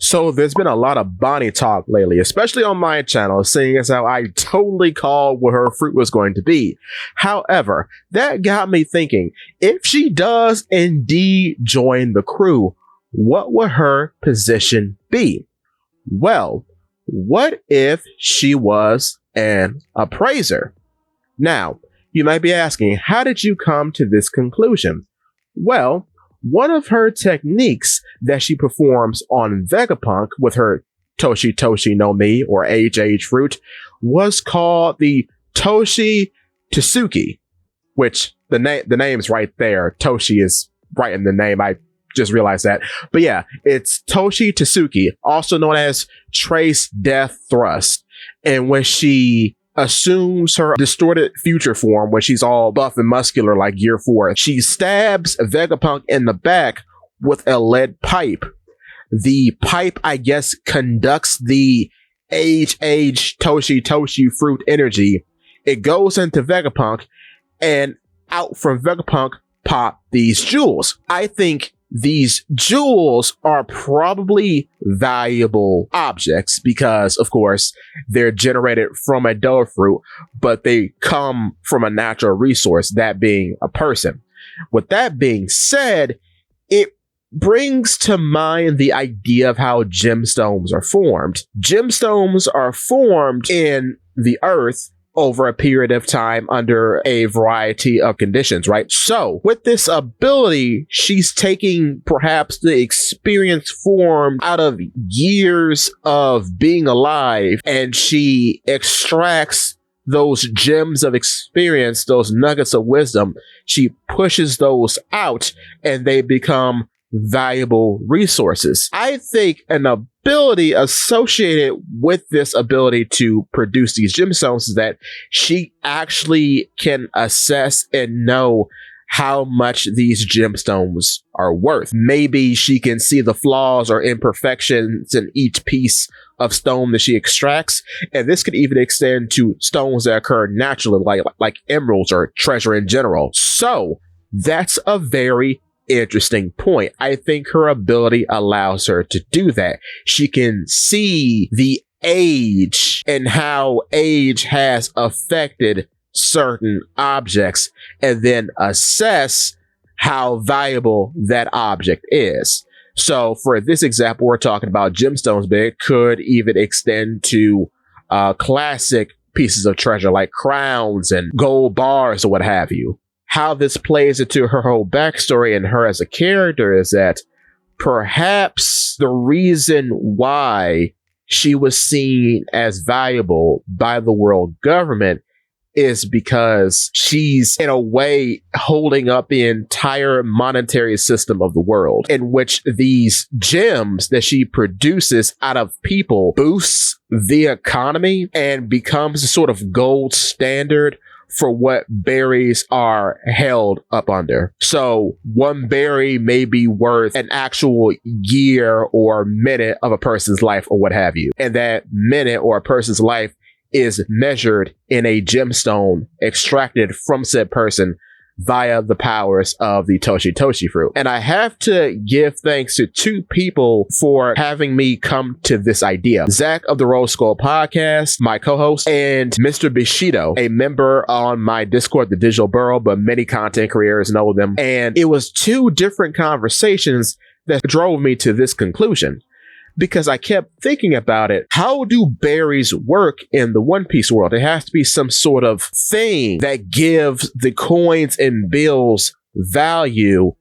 So there's been a lot of Bonney talk lately, especially on my channel, seeing as how I totally called what her fruit was going to be. However, that got me thinking, if she does indeed join the crew, what would her position be? Well, what if she was an appraiser? Now, you might be asking, how did you come to this conclusion? Well, one of her techniques that she performs on Vegapunk with her Toshi Toshi no Mi, or age fruit, was called the Toshi Tsuki, which the name's right there. Toshi is right in the name. I just realized that. But yeah, it's Toshi Tsuki, also known as Trace Death Thrust. And when she assumes her distorted future form, when she's all buff and muscular like Gear 4, she stabs Vegapunk in the back with a lead pipe. The pipe, I guess, conducts the age Toshi Toshi fruit energy. It goes into Vegapunk, and out from Vegapunk pop these jewels. I think these jewels are probably valuable objects because, of course, they're generated from a dough fruit, but they come from a natural resource, that being a person. With that being said, it brings to mind the idea of how gemstones are formed. Gemstones are formed in the earth over a period of time under a variety of conditions, right? So with this ability, she's taking perhaps the experience formed out of years of being alive, and she extracts those gems of experience, those nuggets of wisdom. She pushes those out and they become valuable resources. I think an ability associated with this ability to produce these gemstones is that she actually can assess and know how much these gemstones are worth. Maybe she can see the flaws or imperfections in each piece of stone that she extracts, and this could even extend to stones that occur naturally, like emeralds or treasure in general. So that's a very interesting point. I think her ability allows her to do that. She can see the age and how age has affected certain objects and then assess how valuable that object is. So for this example, we're talking about gemstones, but it could even extend to classic pieces of treasure like crowns and gold bars or what have you. How this plays into her whole backstory and her as a character is that perhaps the reason why she was seen as valuable by the world government is because she's in a way holding up the entire monetary system of the world, in which these gems that she produces out of people boosts the economy and becomes a sort of gold standard for what berries are held up under. So one berry may be worth an actual year or minute of a person's life or what have you. And that minute or a person's life is measured in a gemstone extracted from said person via the powers of the Toshi Toshi fruit. And I have to give thanks to two people for having me come to this idea. Zach of the Rose Skull podcast, my co-host, and Mr. Bushido, a member on my Discord, the Digital Burrow, but many content creators know them. And it was two different conversations that drove me to this conclusion, because I kept thinking about it. How do berries work in the One Piece world? It has to be some sort of thing that gives the coins and bills value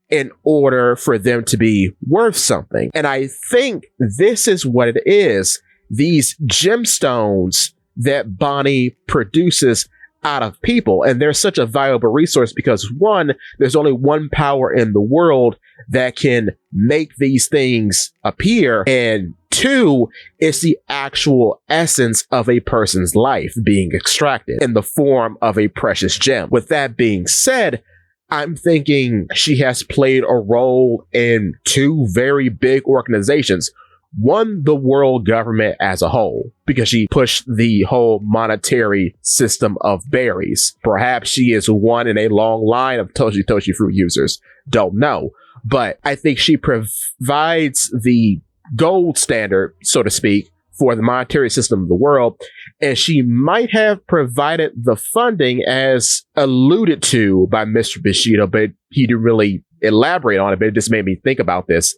in order for them to be worth something. And I think this is what it is. These gemstones that Bonney produces out of people. And they're such a valuable resource because, one, there's only one power in the world that can make these things appear, and two, it's the actual essence of a person's life being extracted in the form of a precious gem. With that being said, I'm thinking she has played a role in two very big organizations. One, the world government as a whole, because she pushed the whole monetary system of berries. Perhaps she is one in a long line of Toshi Toshi fruit users. Don't know. But I think she provides the gold standard, so to speak, for the monetary system of the world, and she might have provided the funding as alluded to by Mr. Bushido, but he didn't really elaborate on it, but it just made me think about this.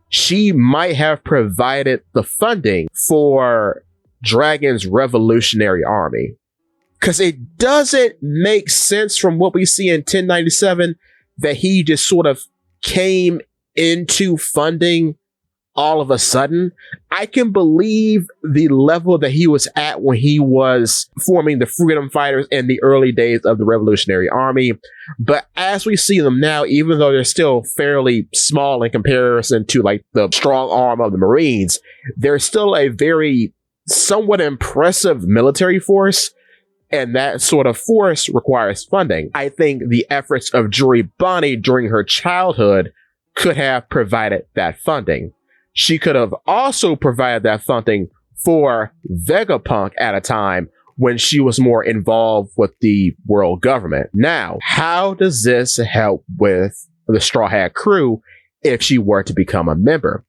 She might have provided the funding for Dragon's revolutionary army. Because it doesn't make sense from what we see in 1097 that he just sort of came into funding all of a sudden. I can believe the level that he was at when he was forming the Freedom Fighters in the early days of the Revolutionary Army. But as we see them now, even though they're still fairly small in comparison to like the strong arm of the Marines, they're still a very somewhat impressive military force. And that sort of force requires funding. I think the efforts of Juri Bonney during her childhood could have provided that funding. She could have also provided that funding for Vegapunk at a time when she was more involved with the world government. Now, how does this help with the Straw Hat crew if she were to become a member?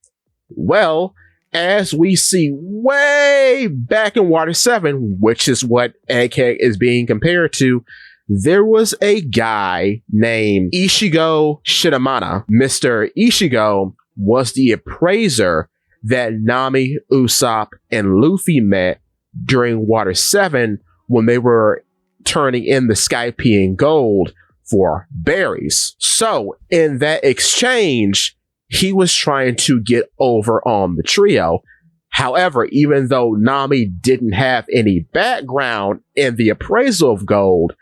Well, as we see way back in Water 7, which is what Egghead is being compared to, there was a guy named Ishigo Shidamana. Mr. Ishigo was the appraiser that Nami, Usopp, and Luffy met during Water 7 when they were turning in the Skypiea gold for berries. So, in that exchange, he was trying to get over on the trio. However, even though Nami didn't have any background in the appraisal of gold,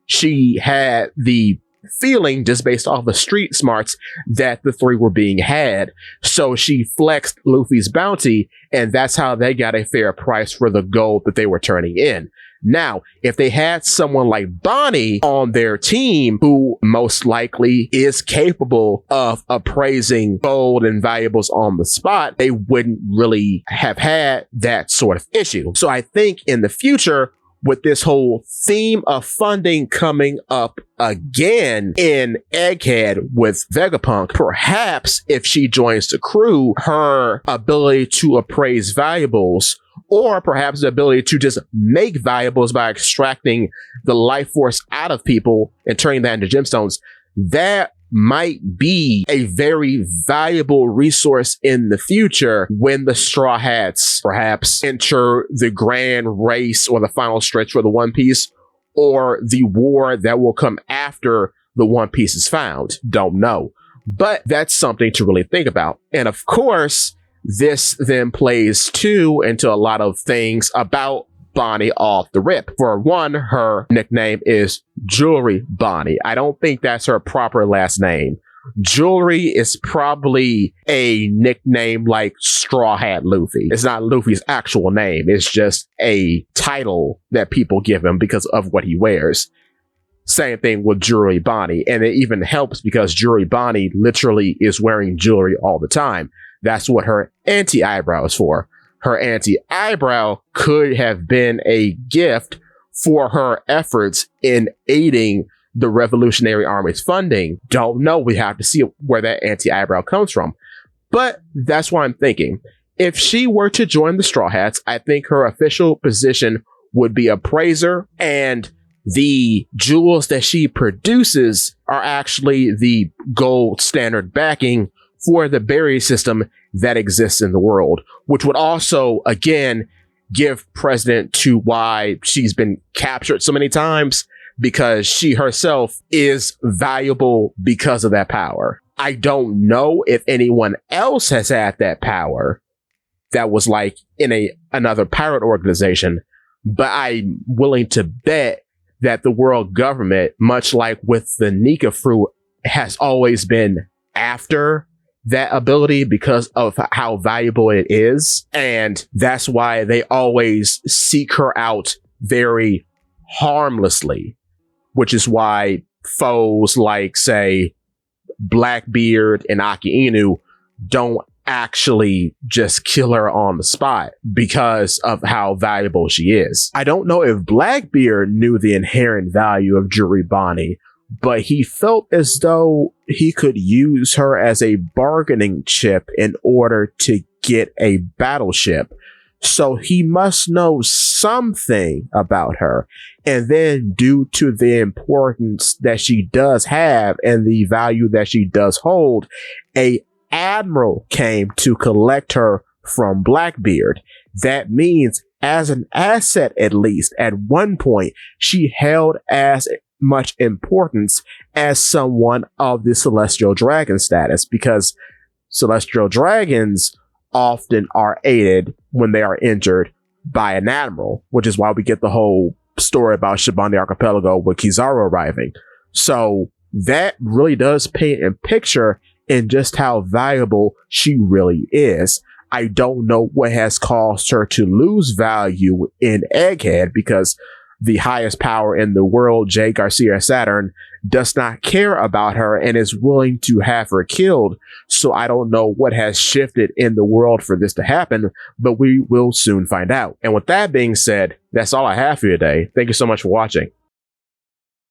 she had the feeling, just based off of street smarts, that the three were being had. So she flexed Luffy's bounty, and that's how they got a fair price for the gold that they were turning in. Now, if they had someone like Bonney on their team, who most likely is capable of appraising gold and valuables on the spot, they wouldn't really have had that sort of issue. So I think in the future, with this whole theme of funding coming up again in Egghead with Vegapunk, perhaps if she joins the crew, her ability to appraise valuables, or perhaps the ability to just make valuables by extracting the life force out of people and turning that into gemstones, that might be a very valuable resource in the future when the Straw Hats perhaps enter the grand race or the final stretch for the One Piece, or the war that will come after the One Piece is found. Don't know. But that's something to really think about. And of course, this then plays too into a lot of things about Bonney off the rip. For one, her nickname is Jewelry Bonney. I don't think that's her proper last name. Jewelry is probably a nickname like Straw Hat Luffy. It's not Luffy's actual name. It's just a title that people give him because of what he wears. Same thing with Jewelry Bonney. And it even helps because Jewelry Bonney literally is wearing jewelry all the time. That's what her anti-eyebrow is for. Her anti-eyebrow could have been a gift for her efforts in aiding the Revolutionary Army's funding. Don't know. We have to see where that anti-eyebrow comes from. But that's what I'm thinking. If she were to join the Straw Hats, I think her official position would be appraiser, and the jewels that she produces are actually the gold standard backing for the berry system that exists in the world, which would also, again, give precedent to why she's been captured so many times, because she herself is valuable because of that power. I don't know if anyone else has had that power that was like in another pirate organization, but I'm willing to bet that the world government, much like with the Nika fruit, has always been after that ability because of how valuable it is. And that's why they always seek her out very harmlessly, which is why foes like, say, Blackbeard and Aki Inu don't actually just kill her on the spot because of how valuable she is. I don't know if Blackbeard knew the inherent value of Jewelry Bonney, but he felt as though he could use her as a bargaining chip in order to get a battleship. So he must know something about her. And then due to the importance that she does have and the value that she does hold, a admiral came to collect her from Blackbeard. That means as an asset, at least at one point, she held as much importance as someone of the celestial dragon status, because celestial dragons often are aided when they are injured by an admiral, which is why we get the whole story about Shabani Archipelago with Kizaru arriving. So that really does paint a picture in just how valuable she really is. I don't know what has caused her to lose value in Egghead, because the highest power in the world, Jay Garcia Saturn, does not care about her and is willing to have her killed. So I don't know what has shifted in the world for this to happen, but we will soon find out. And with that being said, that's all I have for you today. Thank you so much for watching.